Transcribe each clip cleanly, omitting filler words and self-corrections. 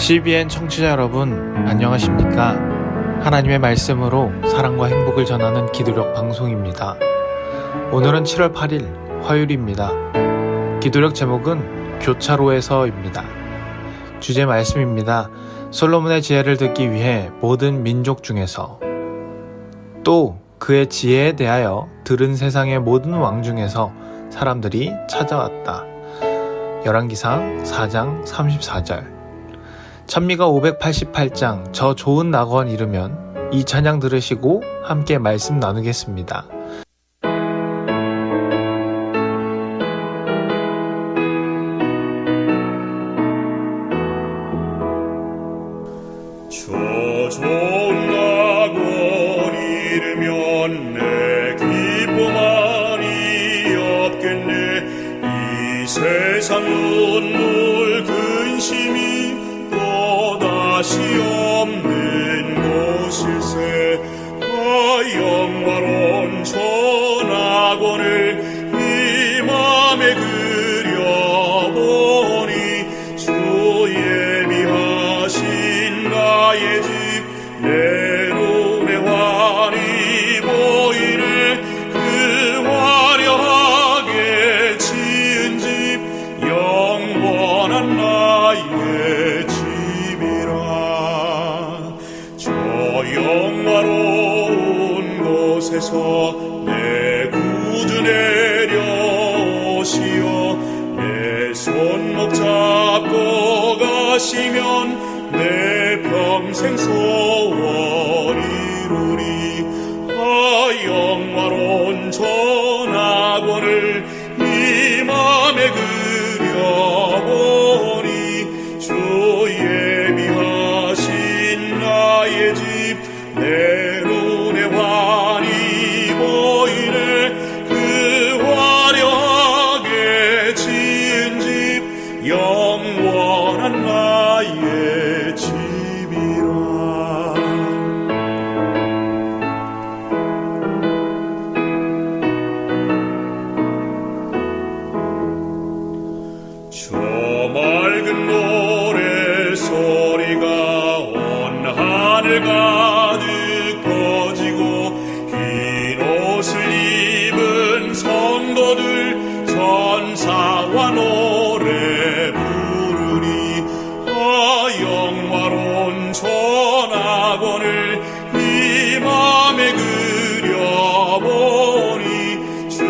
CBN 청취자 여러분, 안녕하십니까? 하나님의 말씀으로 사랑과 행복을 전하는 기도력 방송입니다. 오늘은 7월 8일 화요일입니다. 기도력 제목은 교차로에서입니다. 주제 말씀입니다. 솔로몬의 지혜를 듣기 위해 모든 민족 중에서, 또 그의 지혜에 대하여 들은 세상의 모든 왕 중에서 사람들이 찾아왔다. 열왕기상 4장 34절. 찬미가 588장 저 좋은 낙원 이르면 이 찬양 들으시고 함께 말씀 나누겠습니다. 저 좋은 낙원 이르면 내 기쁨만이 없겠네. 이 세상 눈물 근심이 다시 없는 곳일세. 영화로운 저 낙원을 이 맘에 그려보니 주 예비하신 나의 집 내 눈에 환히 보이네. 그 화려하게 지은 집 영원한 나의 집. 영화로운 곳에서 내 구주 내려오시어 내 손목 잡고 가시면 내 평생 소원 이루리. 영화로운 저 낙원을 이 맘에 그려보니 주 예비하신 나의 집 내 눈에 환히 보이네. 그 화려하게 지은 집 영원한 나의 집이라. 저 맑은 노래 소리가 온 하늘 가득 퍼지고 흰 옷을 입은 성도들 전사와 노래 부르리. 영화로운 저 낙원을 이 맘에 그려보니 주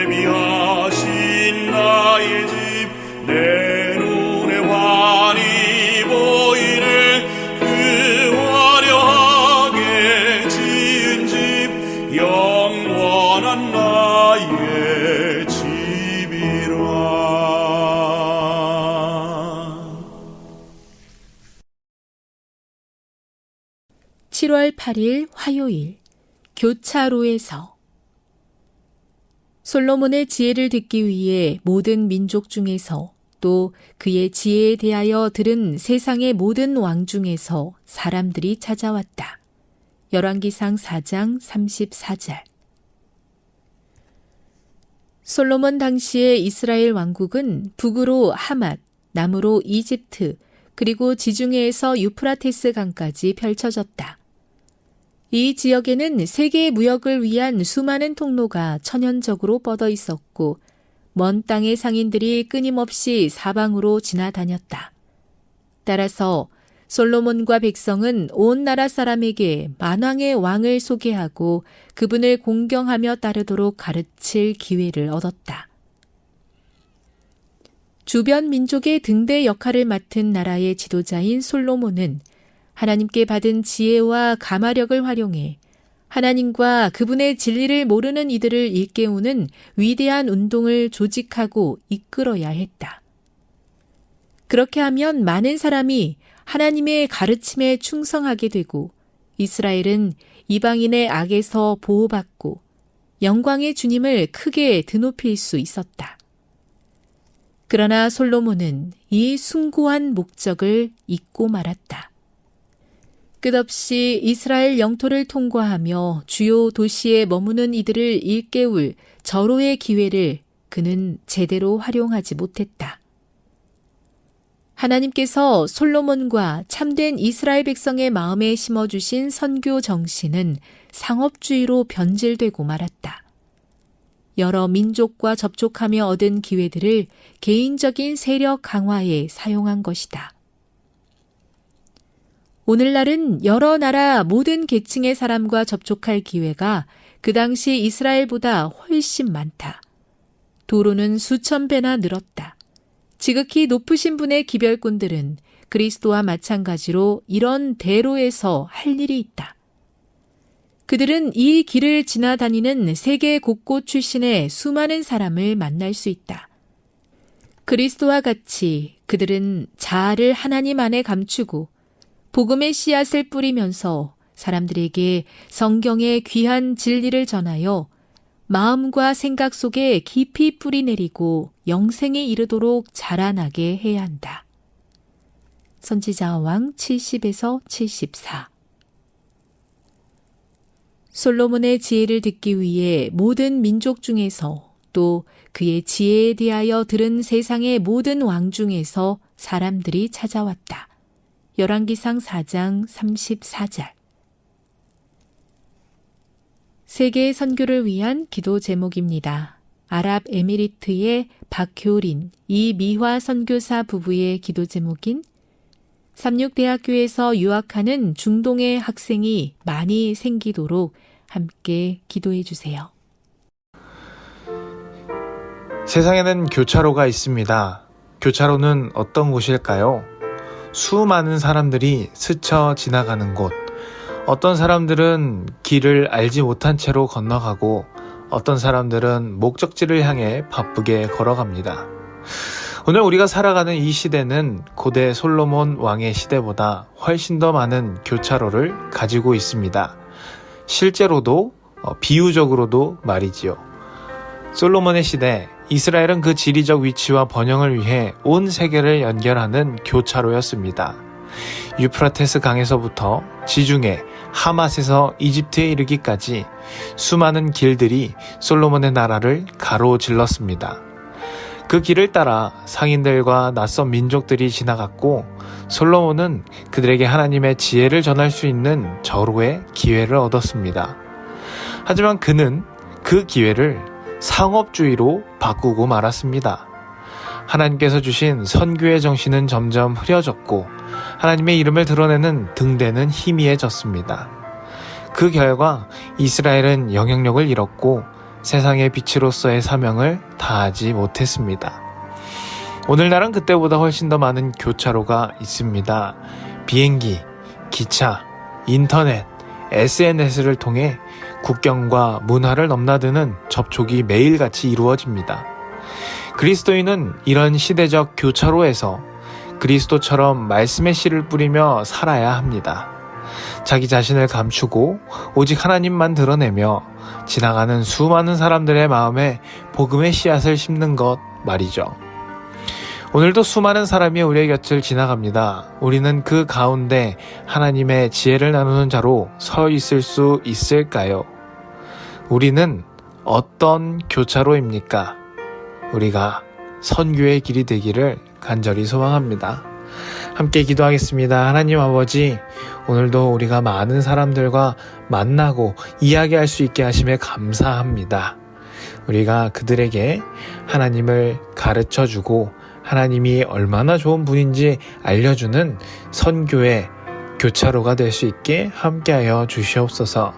예비하신 나의 집 내 눈에 환히 보이네. 그 화려하게 지은 집 영원한 나의 집이라. 7월 8일 화요일 교차로에서. 솔로몬의 지혜를 듣기 위해 모든 민족 중에서, 또 그의 지혜에 대하여 들은 세상의 모든 왕 중에서 사람들이 찾아왔다. 열왕기상 4장 34절. 솔로몬 당시의 이스라엘 왕국은 북으로 하맛, 남으로 이집트, 그리고 지중해에서 유프라테스 강까지 펼쳐졌다. 이 지역에는 세계 무역을 위한 수많은 통로가 천연적으로 뻗어 있었고, 먼 땅의 상인들이 끊임없이 사방으로 지나다녔다. 따라서 솔로몬과 백성은 온 나라 사람에게 만왕의 왕을 소개하고 그분을 공경하며 따르도록 가르칠 기회를 얻었다. 주변 민족의 등대 역할을 맡은 나라의 지도자인 솔로몬은 하나님께 받은 지혜와 가마력을 활용해 하나님과 그분의 진리를 모르는 이들을 일깨우는 위대한 운동을 조직하고 이끌어야 했다. 그렇게 하면 많은 사람이 하나님의 가르침에 충성하게 되고 이스라엘은 이방인의 악에서 보호받고 영광의 주님을 크게 드높일 수 있었다. 그러나 솔로몬은 이 숭고한 목적을 잊고 말았다. 끝없이 이스라엘 영토를 통과하며 주요 도시에 머무는 이들을 일깨울 절호의 기회를 그는 제대로 활용하지 못했다. 하나님께서 솔로몬과 참된 이스라엘 백성의 마음에 심어주신 선교 정신은 상업주의로 변질되고 말았다. 여러 민족과 접촉하며 얻은 기회들을 개인적인 세력 강화에 사용한 것이다. 오늘날은 여러 나라 모든 계층의 사람과 접촉할 기회가 그 당시 이스라엘보다 훨씬 많다. 도로는 수천 배나 늘었다. 지극히 높으신 분의 기별꾼들은 그리스도와 마찬가지로 이런 대로에서 할 일이 있다. 그들은 이 길을 지나다니는 세계 곳곳 출신의 수많은 사람을 만날 수 있다. 그리스도와 같이 그들은 자아를 하나님 안에 감추고 복음의 씨앗을 뿌리면서 사람들에게 성경의 귀한 진리를 전하여 마음과 생각 속에 깊이 뿌리내리고 영생에 이르도록 자라나게 해야 한다. 선지자 왕 70에서 74. 솔로몬의 지혜를 듣기 위해 모든 민족 중에서 또 그의 지혜에 대하여 들은 세상의 모든 왕 중에서 사람들이 찾아왔다. 열왕기상 4장 34절. 세계 선교를 위한 기도 제목입니다. 아랍에미리트의 박효린, 이미화 선교사 부부의 기도 제목인 삼육대학교에서 유학하는 중동의 학생이 많이 생기도록 함께 기도해 주세요. 세상에는 교차로가 있습니다. 교차로는 어떤 곳일까요? 수많은 사람들이 스쳐 지나가는 곳. 어떤 사람들은 길을 알지 못한 채로 건너가고 어떤 사람들은 목적지를 향해 바쁘게 걸어갑니다. 오늘 우리가 살아가는 이 시대는 고대 솔로몬 왕의 시대보다 훨씬 더 많은 교차로를 가지고 있습니다. 실제로도 비유적으로도 말이지요. 솔로몬의 시대, 이스라엘은 그 지리적 위치와 번영을 위해 온 세계를 연결하는 교차로였습니다. 유프라테스 강에서부터 지중해, 하맛에서 이집트에 이르기까지 수많은 길들이 솔로몬의 나라를 가로질렀습니다. 그 길을 따라 상인들과 낯선 민족들이 지나갔고 솔로몬은 그들에게 하나님의 지혜를 전할 수 있는 절호의 기회를 얻었습니다. 하지만 그는 그 기회를 상업주의로 바꾸고 말았습니다. 하나님께서 주신 선교의 정신은 점점 흐려졌고 하나님의 이름을 드러내는 등대는 희미해졌습니다. 그 결과 이스라엘은 영향력을 잃었고 세상의 빛으로서의 사명을 다하지 못했습니다. 오늘날은 그때보다 훨씬 더 많은 교차로가 있습니다. 비행기, 기차, 인터넷, SNS를 통해 국경과 문화를 넘나드는 접촉이 매일같이 이루어집니다. 그리스도인은 이런 시대적 교차로에서 그리스도처럼 말씀의 씨를 뿌리며 살아야 합니다. 자기 자신을 감추고 오직 하나님만 드러내며 지나가는 수많은 사람들의 마음에 복음의 씨앗을 심는 것 말이죠. 오늘도 수많은 사람이 우리의 곁을 지나갑니다. 우리는 그 가운데 하나님의 지혜를 나누는 자로 서 있을 수 있을까요? 우리는 어떤 교차로입니까? 우리가 선교의 길이 되기를 간절히 소망합니다. 함께 기도하겠습니다. 하나님 아버지, 오늘도 우리가 많은 사람들과 만나고 이야기할 수 있게 하심에 감사합니다. 우리가 그들에게 하나님을 가르쳐주고 하나님이 얼마나 좋은 분인지 알려주는 선교의 교차로가 될 수 있게 함께하여 주시옵소서.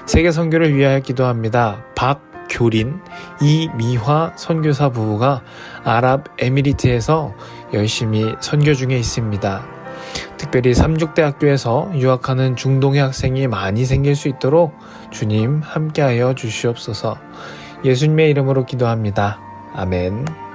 세계 선교를 위하여 기도합니다. 박교린, 이미화 선교사 부부가 아랍에미리트에서 열심히 선교 중에 있습니다. 특별히 삼육대학교에서 유학하는 중동의 학생이 많이 생길 수 있도록 주님 함께하여 주시옵소서. 예수님의 이름으로 기도합니다. 아멘.